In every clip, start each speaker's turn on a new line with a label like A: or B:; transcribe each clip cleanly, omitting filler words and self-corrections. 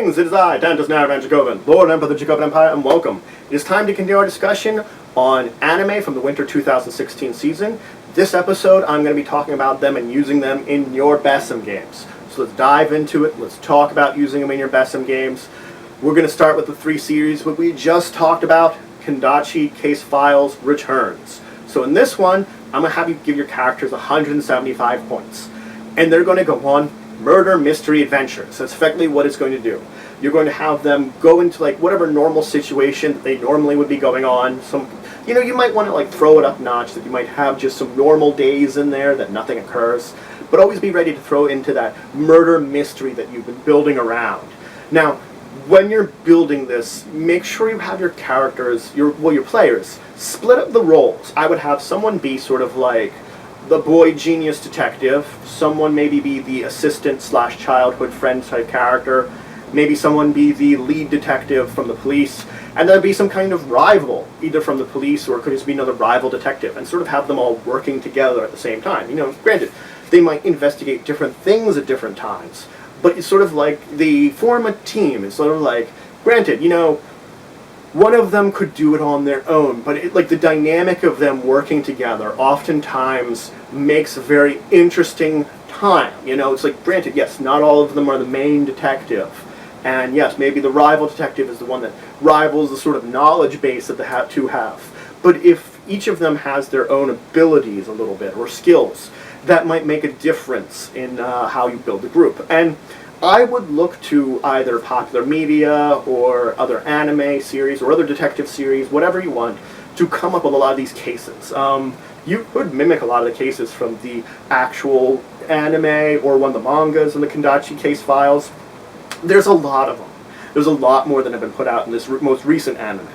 A: Greetings, it is I, Dantas Naravan Dracovin, Lord Emperor of the Dracovin Empire, and welcome. It is time to continue our discussion on anime from the winter 2016 season. This episode, I'm going to be talking about them and using them in your BESM games. So let's dive into it, let's talk about using them in your BESM games. We're going to start with the three series that we just talked about, Kindachi Case Files Returns. So in this one, I'm going to have you give your characters 175 points. And they're going to go on murder mystery adventures. That's effectively what it's going to do. You're going to have them go into like whatever normal situation that they normally would be going on. You might want to like throw it up a notch, that you might have just some normal days in there that nothing occurs, but always be ready to throw into that murder mystery that you've been building around. Now, when you're building this, make sure you have your characters, your players, split up the roles. I would have someone be sort of like the boy genius detective, someone maybe be the assistant / childhood friend type character, maybe someone be the lead detective from the police, and there'd be some kind of rival, either from the police or it could just be another rival detective, and sort of have them all working together at the same time. Granted, they might investigate different things at different times, but it's sort of like they form a team. It's sort of like, granted, one of them could do it on their own, but the dynamic of them working together oftentimes makes a very interesting time. It's like, granted, yes, not all of them are the main detective, and yes, maybe the rival detective is the one that rivals the sort of knowledge base that the two have. But if each of them has their own abilities a little bit, or skills, that might make a difference in how you build the group. And I would look to either popular media or other anime series or other detective series, whatever you want, to come up with a lot of these cases. You could mimic a lot of the cases from the actual anime or one of the mangas in the Kindachi Case Files. There's a lot of them. There's a lot more than have been put out in this most recent anime.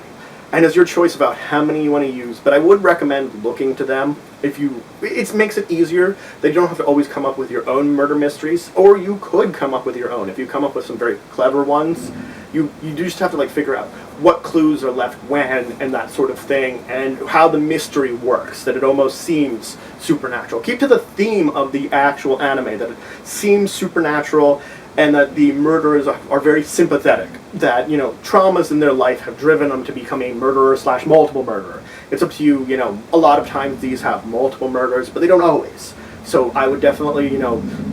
A: And it's your choice about how many you want to use, but I would recommend looking to them. It makes it easier that you don't have to always come up with your own murder mysteries, or you could come up with your own. If you come up with some very clever ones, you just have to figure out what clues are left when and that sort of thing, and how the mystery works, that it almost seems supernatural. Keep to the theme of the actual anime, that it seems supernatural, and that the murderers are very sympathetic, that, traumas in their life have driven them to become a murderer / multiple murderer. It's up to you, a lot of times these have multiple murders, but they don't always. So I would definitely,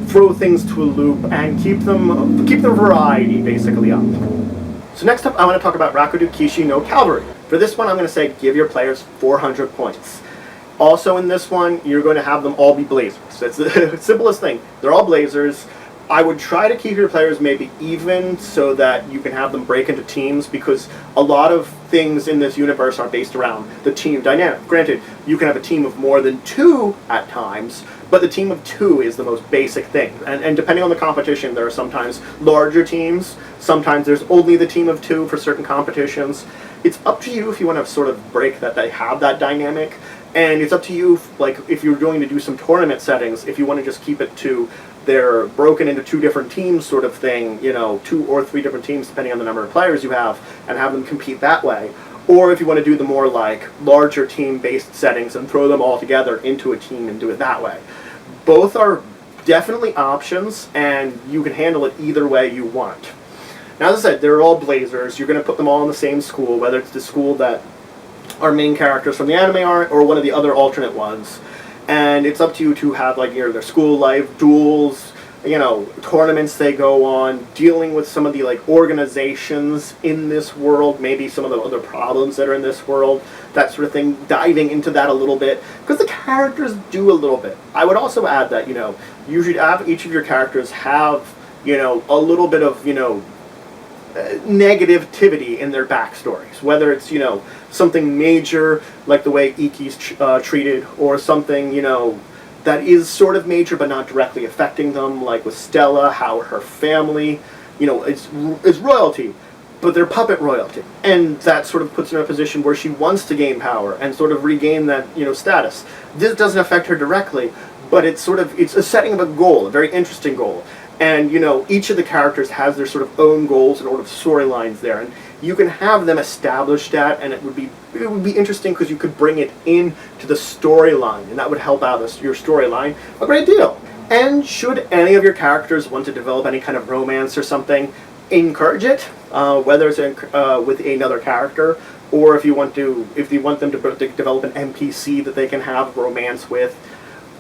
A: throw things to a loop and keep the variety basically up. So next up, I want to talk about Rakudai Kishi no Calvary. For this one, I'm going to say give your players 400 points. Also in this one, you're going to have them all be blazers. That's the simplest thing. They're all blazers. I would try to keep your players maybe even so that you can have them break into teams, because a lot of things in this universe are based around the team dynamic. Granted, you can have a team of more than 2 at times, but the team of 2 is the most basic thing. And depending on the competition, there are sometimes larger teams, sometimes there's only the team of 2 for certain competitions. It's up to you if you want to sort of break that they have that dynamic. And it's up to you, if you're going to do some tournament settings, if you want to just keep it to they're broken into 2 different teams sort of thing, 2 or 3 different teams depending on the number of players you have, and have them compete that way. Or if you want to do the more larger team-based settings and throw them all together into a team and do it that way. Both are definitely options, and you can handle it either way you want. Now, as I said, they're all blazers. You're going to put them all in the same school, whether it's the school that our main characters from the anime are, or one of the other alternate ones. And it's up to you to have their school life, duels, tournaments they go on, dealing with some of the organizations in this world, maybe some of the other problems that are in this world, that sort of thing, diving into that a little bit, because the characters do a little bit. I would also add that, you should have each of your characters have, a little bit of, negativity in their backstories, whether it's something major like the way Iki's treated, or something that is sort of major but not directly affecting them, like with Stella, how her family is royalty, but they're puppet royalty, and that sort of puts her in a position where she wants to gain power and sort of regain that status. This doesn't affect her directly, but it's a setting of a goal, a very interesting goal. And, each of the characters has their sort of own goals and sort of storylines there. And you can have them establish that, and it would be interesting because you could bring it into the storyline, and that would help out your storyline a great deal. And should any of your characters want to develop any kind of romance or something, encourage it, whether it's with another character, or if you want them to develop an NPC that they can have romance with.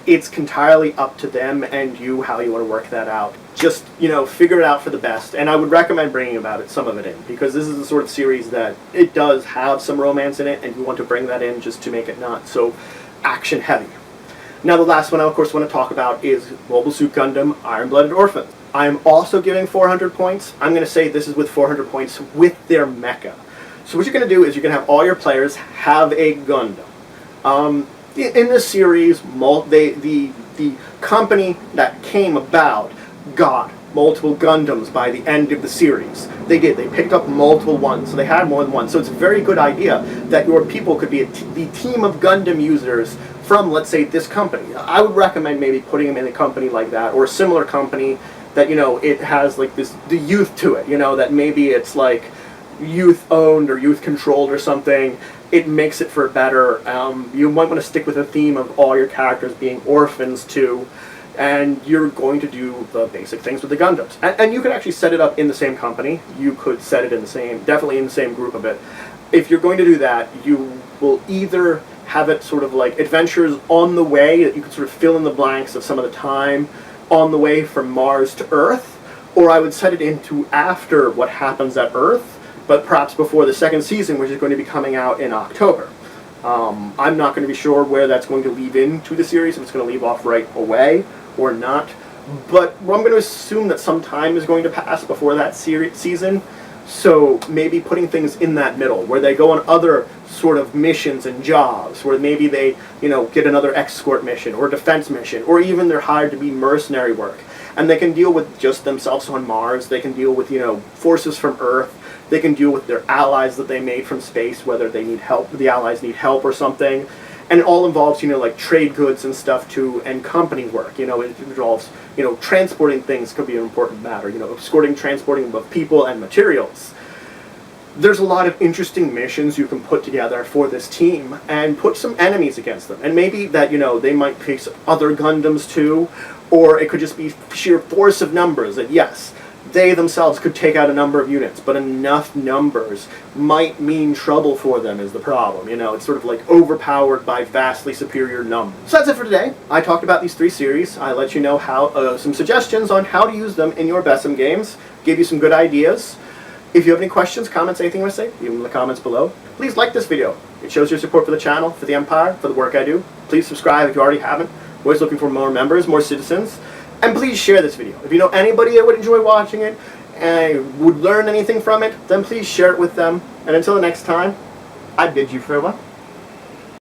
A: It's entirely up to them and you how you want to work that out. Just, figure it out for the best. And I would recommend bringing some of it in, because this is the sort of series that it does have some romance in it, and you want to bring that in just to make it not so action heavy. Now the last one I of course want to talk about is Mobile Suit Gundam Iron-Blooded Orphans. I'm also giving 400 points. I'm going to say this is with 400 points with their mecha. So what you're going to do is you're going to have all your players have a Gundam. In this series, the company that came about got multiple Gundams by the end of the series. They did. They picked up multiple ones, so they had more than one. So it's a very good idea that your people could be the team of Gundam users from, let's say, this company. I would recommend maybe putting them in a company like that, or a similar company that, it has like the youth to it, that maybe it's like youth owned or youth controlled or something. It makes it for better. You might want to stick with a theme of all your characters being orphans too, and you're going to do the basic things with the Gundams. And you could actually set it up in the same company. You could set it in definitely in the same group of it. If you're going to do that, you will either have it sort of like adventures on the way, that you can sort of fill in the blanks of some of the time on the way from Mars to Earth, or I would set it into after what happens at Earth, but perhaps before the second season, which is going to be coming out in October. I'm not going to be sure where that's going to lead into the series, if it's going to leave off right away or not. But I'm going to assume that some time is going to pass before that season. So maybe putting things in that middle, where they go on other sort of missions and jobs, where maybe they, get another escort mission or defense mission, or even they're hired to be mercenary work. And they can deal with just themselves on Mars. They can deal with, forces from Earth. They can deal with their allies that they made from space, whether they need help, the allies need help or something. And it all involves, like trade goods and stuff too, and company work. It involves, transporting things could be an important matter. Transporting both people and materials. There's a lot of interesting missions you can put together for this team, and put some enemies against them. And maybe that, they might face other Gundams too, or it could just be sheer force of numbers, that yes, they themselves could take out a number of units, but enough numbers might mean trouble for them is the problem. It's sort of like overpowered by vastly superior numbers. So that's it for today. I talked about these 3 series. I let you know how some suggestions on how to use them in your BESM games. Gave you some good ideas. If you have any questions, comments, anything you want to say, leave them in the comments below. Please like this video. It shows your support for the channel, for the Empire, for the work I do. Please subscribe if you already haven't. We're always looking for more members, more citizens. And please share this video. If you know anybody that would enjoy watching it and would learn anything from it, then please share it with them. And until the next time, I bid you farewell.